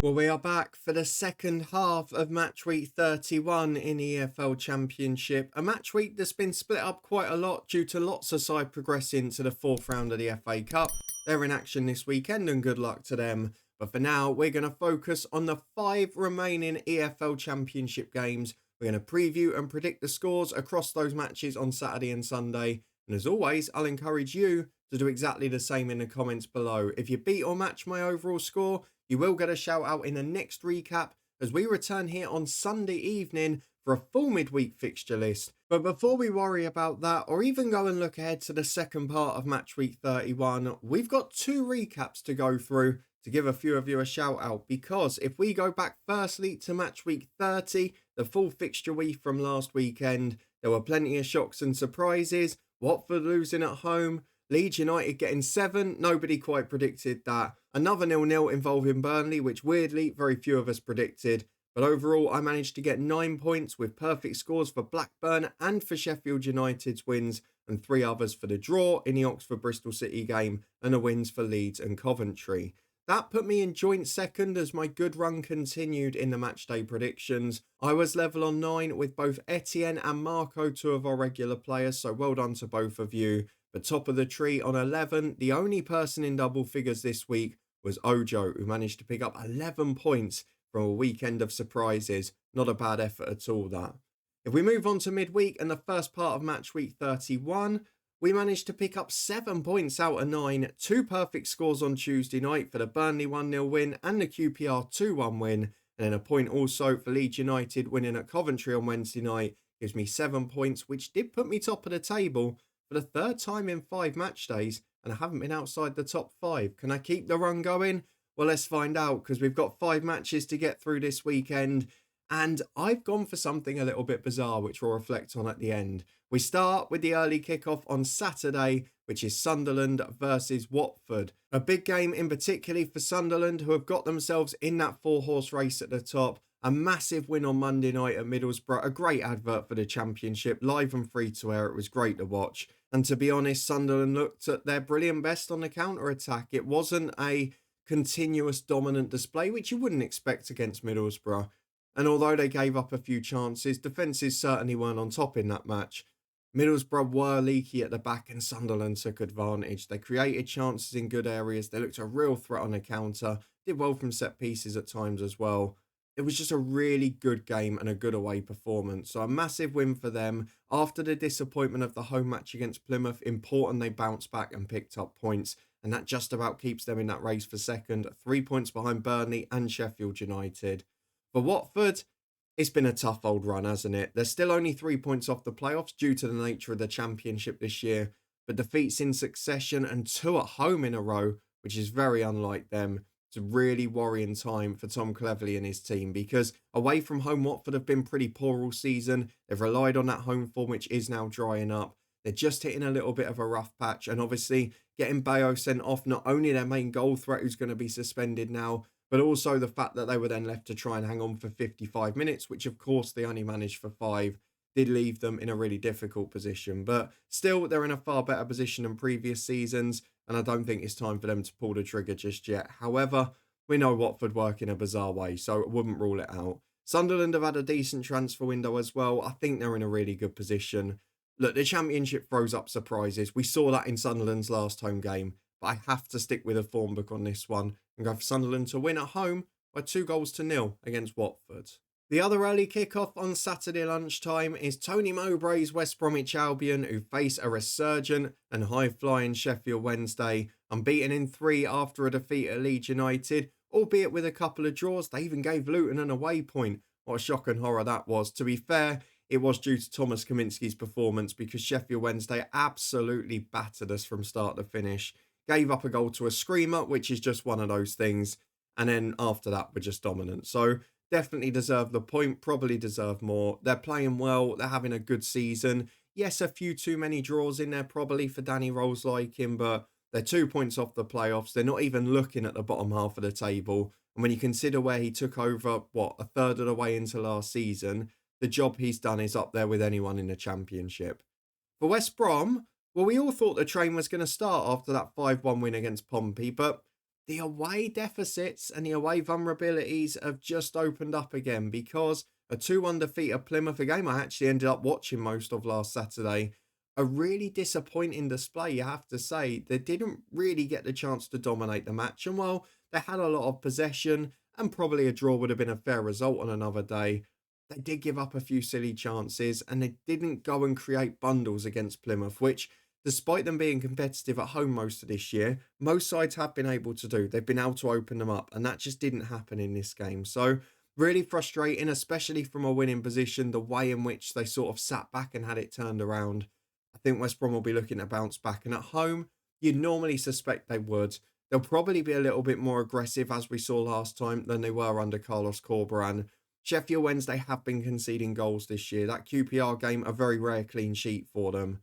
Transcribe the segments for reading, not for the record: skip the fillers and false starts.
Well, we are back for the second half of Matchweek 31 in EFL Championship. A match week that's been split up quite a lot due to lots of sides progressing to the fourth round of the FA Cup. They're in action this weekend and good luck to them. But for now, we're going to focus on the 5 remaining EFL Championship games. We're going to preview and predict the scores across those matches on Saturday and Sunday. And as always, I'll encourage you to do exactly the same in the comments below. If you beat or match my overall score, you will get a shout out in the next recap as we return here on Sunday evening for a full midweek fixture list. But before we worry about that, or even go and look ahead to the second part of Matchweek 31, we've got 2 recaps to go through to give a few of you a shout out. Because if we go back firstly to Matchweek 30, the full fixture week from last weekend, there were plenty of shocks and surprises. Watford losing at home, Leeds United getting 7, nobody quite predicted that. Another 0-0 involving Burnley, which weirdly very few of us predicted. But overall, I managed to get 9 points with perfect scores for Blackburn and for Sheffield United's wins, and 3 others for the draw in the Oxford-Bristol City game, and the wins for Leeds and Coventry. That put me in joint second as my good run continued in the matchday predictions. I was level on 9 with both Etienne and Marco, 2 of our regular players, so well done to both of you. But top of the tree on 11, the only person in double figures this week was Ojo, who managed to pick up 11 points from a weekend of surprises. Not a bad effort at all, that. If we move on to midweek and the first part of match week 31, we managed to pick up 7 points out of 9, 2 perfect scores on Tuesday night for the Burnley 1-0 win and the QPR 2-1 win, and then a point also for Leeds United winning at Coventry on Wednesday night gives me 7 points, which did put me top of the table for the 3rd time in 5 match days, and I haven't been outside the top 5. Can I keep the run going? Well, let's find out, because we've got 5 matches to get through this weekend, and I've gone for something a little bit bizarre, which we'll reflect on at the end. We start with the early kickoff on Saturday, which is Sunderland versus Watford. A big game in particularly for Sunderland, who have got themselves in that 4-horse race at the top. A massive win on Monday night at Middlesbrough. A great advert for the Championship, live and free to air. It was great to watch. And to be honest, Sunderland looked at their brilliant best on the counter-attack. It wasn't a continuous dominant display, which you wouldn't expect against Middlesbrough. And although they gave up a few chances, defences certainly weren't on top in that match. Middlesbrough were leaky at the back and Sunderland took advantage. They created chances in good areas. They looked a real threat on the counter. Did well from set pieces at times as well. It was just a really good game and a good away performance. So a massive win for them. After the disappointment of the home match against Plymouth, important they bounced back and picked up points. And that just about keeps them in that race for second. 3 points behind Burnley and Sheffield United. For Watford, it's been a tough old run, hasn't it? They're still only 3 points off the playoffs due to the nature of the Championship this year. But defeats in succession and 2 at home in a row, which is very unlike them. It's a really worrying time for Tom Cleverley and his team, because away from home, Watford have been pretty poor all season. They've relied on that home form, which is now drying up. They're just hitting a little bit of a rough patch. And obviously, getting Bayo sent off, not only their main goal threat, who's going to be suspended now, but also the fact that they were then left to try and hang on for 55 minutes, which of course they only managed for 5, did leave them in a really difficult position. But still, they're in a far better position than previous seasons, and I don't think it's time for them to pull the trigger just yet. However, we know Watford work in a bizarre way, so it wouldn't rule it out. Sunderland have had a decent transfer window as well. I think they're in a really good position. Look, the Championship throws up surprises. We saw that in Sunderland's last home game, but I have to stick with a form book on this one and go for Sunderland to win at home by 2-0 against Watford. The other early kickoff on Saturday lunchtime is Tony Mowbray's West Bromwich Albion, who face a resurgent and high-flying Sheffield Wednesday, unbeaten in 3 after a defeat at Leeds United, albeit with a couple of draws. They even gave Luton an away point. What a shock and horror that was. To be fair, it was due to Thomas Kaminski's performance, because Sheffield Wednesday absolutely battered us from start to finish. Gave up a goal to a screamer, which is just one of those things. And then after that, we're just dominant. So definitely deserve the point, probably deserve more. They're playing well. They're having a good season. Yes, a few too many draws in there probably for Danny Rose like him, but they're 2 points off the playoffs. They're not even looking at the bottom half of the table. And when you consider where he took over, a third of the way into last season, the job he's done is up there with anyone in the Championship. For West Brom, well, we all thought the train was going to start after that 5-1 win against Pompey, but the away deficits and the away vulnerabilities have just opened up again because a 2-1 defeat at Plymouth, a game I actually ended up watching most of last Saturday, a really disappointing display, you have to say. They didn't really get the chance to dominate the match, and while they had a lot of possession, and probably a draw would have been a fair result on another day, they did give up a few silly chances, and they didn't go and create bundles against Plymouth, which, despite them being competitive at home most of this year, most sides have been able to do. They've been able to open them up, and that just didn't happen in this game. So, really frustrating, especially from a winning position, the way in which they sort of sat back and had it turned around. I think West Brom will be looking to bounce back, and at home, you'd normally suspect they would. They'll probably be a little bit more aggressive, as we saw last time, than they were under Carlos Corberán. Sheffield Wednesday have been conceding goals this year. That QPR game, a very rare clean sheet for them.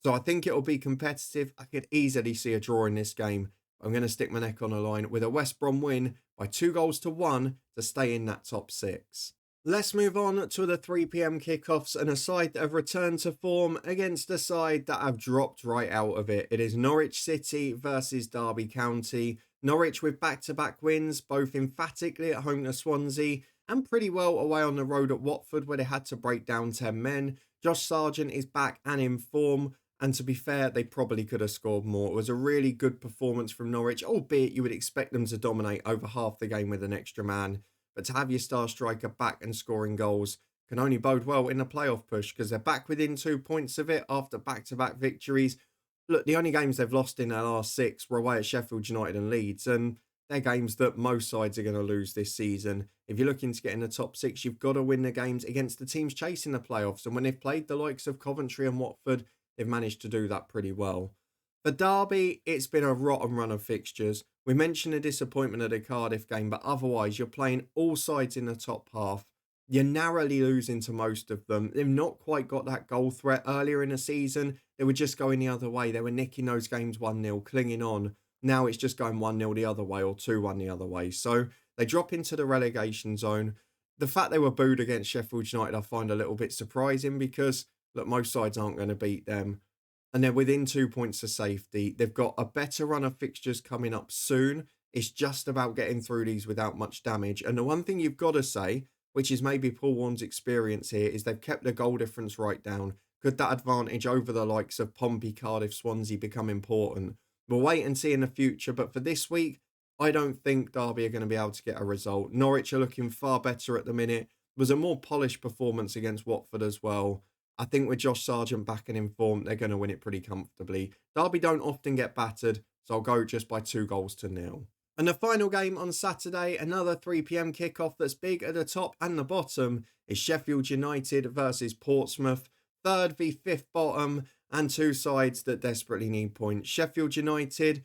So I think it'll be competitive. I could easily see a draw in this game. I'm going to stick my neck on the line with a West Brom win by 2-1 to stay in that top 6. Let's move on to the 3 p.m. kickoffs and a side that have returned to form against a side that have dropped right out of it. It is Norwich City versus Derby County. Norwich with back-to-back wins, both emphatically at home to Swansea and pretty well away on the road at Watford, where they had to break down 10 men. Josh Sargent is back and in form. And to be fair, they probably could have scored more. It was a really good performance from Norwich, albeit you would expect them to dominate over half the game with an extra man. But to have your star striker back and scoring goals can only bode well in a playoff push, because they're back within 2 points of it after back-to-back victories. Look, the only games they've lost in their last 6 were away at Sheffield United and Leeds, and they're games that most sides are going to lose this season. If you're looking to get in the top 6, you've got to win the games against the teams chasing the playoffs. And when they've played the likes of Coventry and Watford, they've managed to do that pretty well. For Derby, it's been a rotten run of fixtures. We mentioned the disappointment of the Cardiff game, but otherwise, you're playing all sides in the top half. You're narrowly losing to most of them. They've not quite got that goal threat. Earlier in the season, they were just going the other way. They were nicking those games 1-0, clinging on. Now it's just going 1-0 the other way or 2-1 the other way. So they drop into the relegation zone. The fact they were booed against Sheffield United, I find a little bit surprising because, look, most sides aren't going to beat them. And they're within 2 points of safety. They've got a better run of fixtures coming up soon. It's just about getting through these without much damage. And the one thing you've got to say, which is maybe Paul Warne's experience here, is they've kept the goal difference right down. Could that advantage over the likes of Pompey, Cardiff, Swansea become important? We'll wait and see in the future. But for this week, I don't think Derby are going to be able to get a result. Norwich are looking far better at the minute. It was a more polished performance against Watford as well. I think with Josh Sargent back and in form, they're going to win it pretty comfortably. Derby don't often get battered, so I'll go just by 2-0. And the final game on Saturday, another 3 p.m. kickoff that's big at the top and the bottom, is Sheffield United versus Portsmouth. 3rd v 5th bottom, and 2 sides that desperately need points. Sheffield United,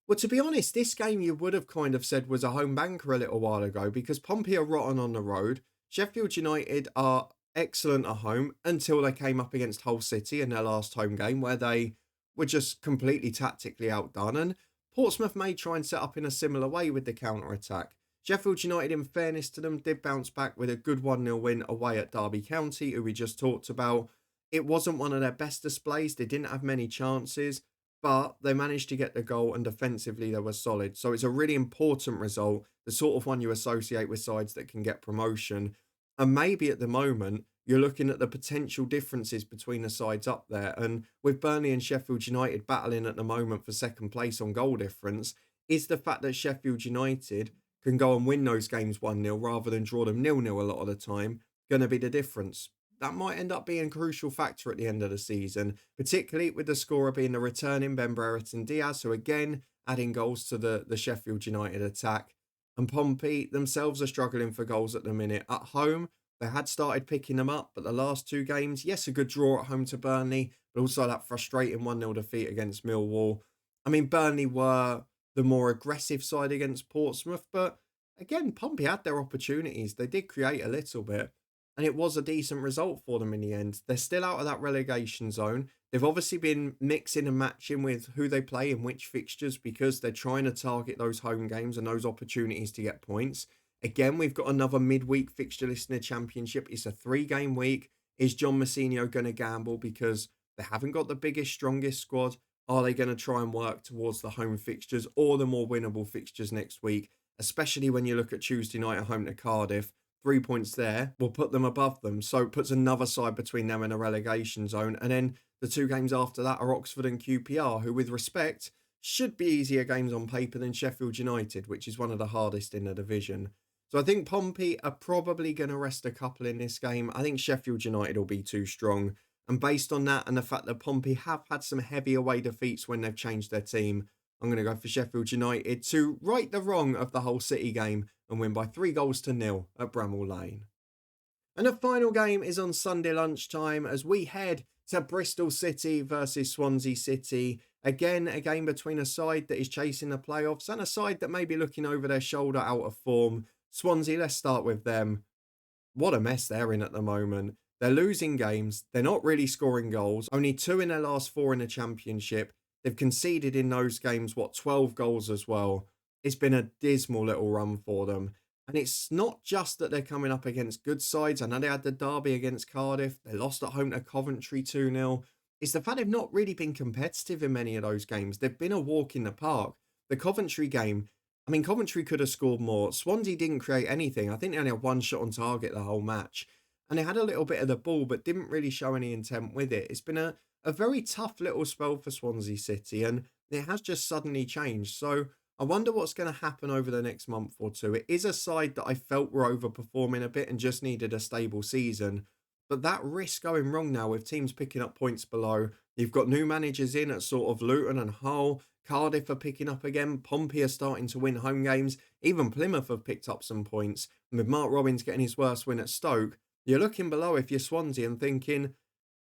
well, to be honest, this game you would have kind of said was a home banker a little while ago, because Pompey are rotten on the road. Sheffield United are excellent at home until they came up against Hull City in their last home game, where they were just completely tactically outdone. And Portsmouth may try and set up in a similar way with the counter-attack. Sheffield United, in fairness to them, did bounce back with a good 1-0 win away at Derby County, who we just talked about. It wasn't one of their best displays. They didn't have many chances, but they managed to get the goal, and defensively they were solid. So it's a really important result, the sort of one you associate with sides that can get promotion. And maybe at the moment, you're looking at the potential differences between the sides up there. And with Burnley and Sheffield United battling at the moment for second place on goal difference, is the fact that Sheffield United can go and win those games 1-0 rather than draw them 0-0 a lot of the time going to be the difference? That might end up being a crucial factor at the end of the season, particularly with the scorer being the returning Ben Brereton Diaz, who again adding goals to the Sheffield United attack. And Pompey themselves are struggling for goals at the minute. At home, they had started picking them up, but the last 2 games, yes, a good draw at home to Burnley, but also that frustrating 1-0 defeat against Millwall. I mean, Burnley were the more aggressive side against Portsmouth, but again, Pompey had their opportunities. They did create a little bit, and it was a decent result for them in the end. They're still out of that relegation zone. They've obviously been mixing and matching with who they play in which fixtures, because they're trying to target those home games and those opportunities to get points. Again, we've got another midweek fixture list in the Championship. It's a 3-game week. Is John Mousinho going to gamble because they haven't got the biggest, strongest squad? Are they going to try and work towards the home fixtures or the more winnable fixtures next week? Especially when you look at Tuesday night at home to Cardiff. 3 points there will put them above them. So it puts another side between them and a relegation zone. And then the 2 games after that are Oxford and QPR, who with respect should be easier games on paper than Sheffield United, which is one of the hardest in the division. So I think Pompey are probably going to rest a couple in this game. I think Sheffield United will be too strong. And based on that and the fact that Pompey have had some heavy away defeats when they've changed their team, I'm going to go for Sheffield United to right the wrong of the whole City game and win by 3-0 at Bramall Lane. And the final game is on Sunday lunchtime as we head to Bristol City versus Swansea City. Again, a game between a side that is chasing the playoffs and a side that may be looking over their shoulder out of form. Swansea, let's start with them. What a mess they're in at the moment. They're losing games. They're not really scoring goals. Only 2 in their last 4 in the Championship. They've conceded in those games, 12 goals as well. It's been a dismal little run for them. And it's not just that they're coming up against good sides. I know they had the derby against Cardiff. They lost at home to Coventry 2-0. It's the fact they've not really been competitive in many of those games. They've been a walk in the park. The Coventry game, I mean, Coventry could have scored more. Swansea didn't create anything. I think they only had 1 shot on target the whole match. And they had a little bit of the ball, but didn't really show any intent with it. It's been a very tough little spell for Swansea City, and it has just suddenly changed. So I wonder what's going to happen over the next month or two. It is a side that I felt were overperforming a bit and just needed a stable season. But that risk going wrong now with teams picking up points below. You've got new managers in at sort of Luton and Hull. Cardiff are picking up again. Pompey are starting to win home games. Even Plymouth have picked up some points. And with Mark Robins getting his worst win at Stoke, you're looking below if you're Swansea and thinking,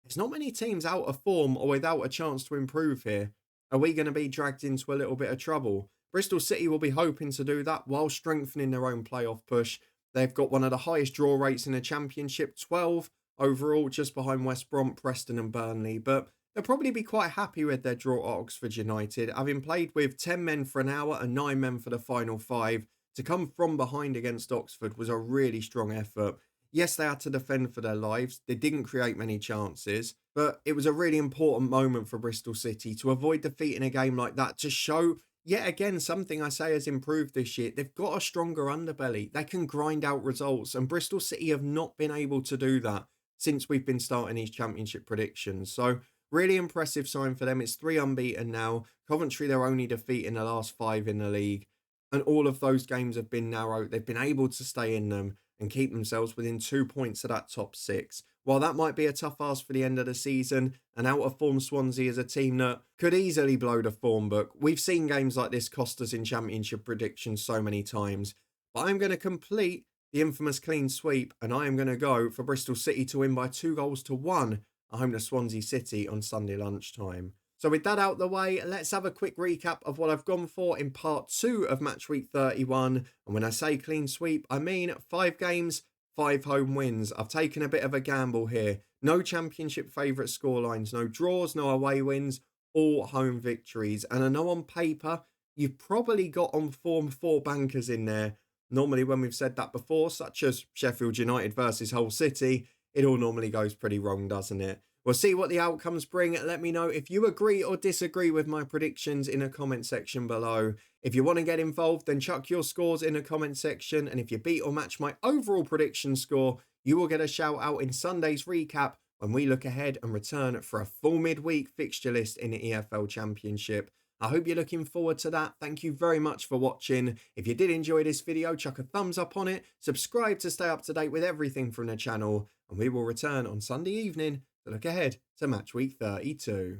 there's not many teams out of form or without a chance to improve here. Are we going to be dragged into a little bit of trouble? Bristol City will be hoping to do that while strengthening their own playoff push. They've got one of the highest draw rates in the Championship, 12 overall, just behind West Brom, Preston and Burnley. But they'll probably be quite happy with their draw at Oxford United, having played with 10 men for an hour and 9 men for the final 5. To come from behind against Oxford was a really strong effort. Yes, they had to defend for their lives. They didn't create many chances, but it was a really important moment for Bristol City to avoid defeat in a game like that, to show yet again something I say has improved this year. They've got a stronger underbelly. They can grind out results, and Bristol City have not been able to do that since we've been starting these Championship predictions. So really impressive sign for them. It's 3 unbeaten now. Coventry, their only defeat in the last 5 in the league. And all of those games have been narrow. They've been able to stay in them and keep themselves within 2 points of that top 6. While that might be a tough ask for the end of the season, an out-of-form Swansea is a team that could easily blow the form book. We've seen games like this cost us in Championship predictions so many times. But I'm going to complete the infamous clean sweep, and I am going to go for Bristol City to win by 2-1 at home to Swansea City on Sunday lunchtime. So with that out the way, let's have a quick recap of what I've gone for in part 2 of Matchweek 31. And when I say clean sweep, I mean 5 games, 5 home wins. I've taken a bit of a gamble here. No Championship favourite scorelines, no draws, no away wins, all home victories. And I know on paper, you've probably got on form 4 bankers in there. Normally when we've said that before, such as Sheffield United versus Hull City, it all normally goes pretty wrong, doesn't it? We'll see what the outcomes bring. Let me know if you agree or disagree with my predictions in a comment section below. If you want to get involved, then chuck your scores in a comment section. And if you beat or match my overall prediction score, you will get a shout out in Sunday's recap when we look ahead and return for a full midweek fixture list in the EFL Championship. I hope you're looking forward to that. Thank you very much for watching. If you did enjoy this video, chuck a thumbs up on it. Subscribe to stay up to date with everything from the channel. And we will return on Sunday evening to look ahead to Matchweek 32.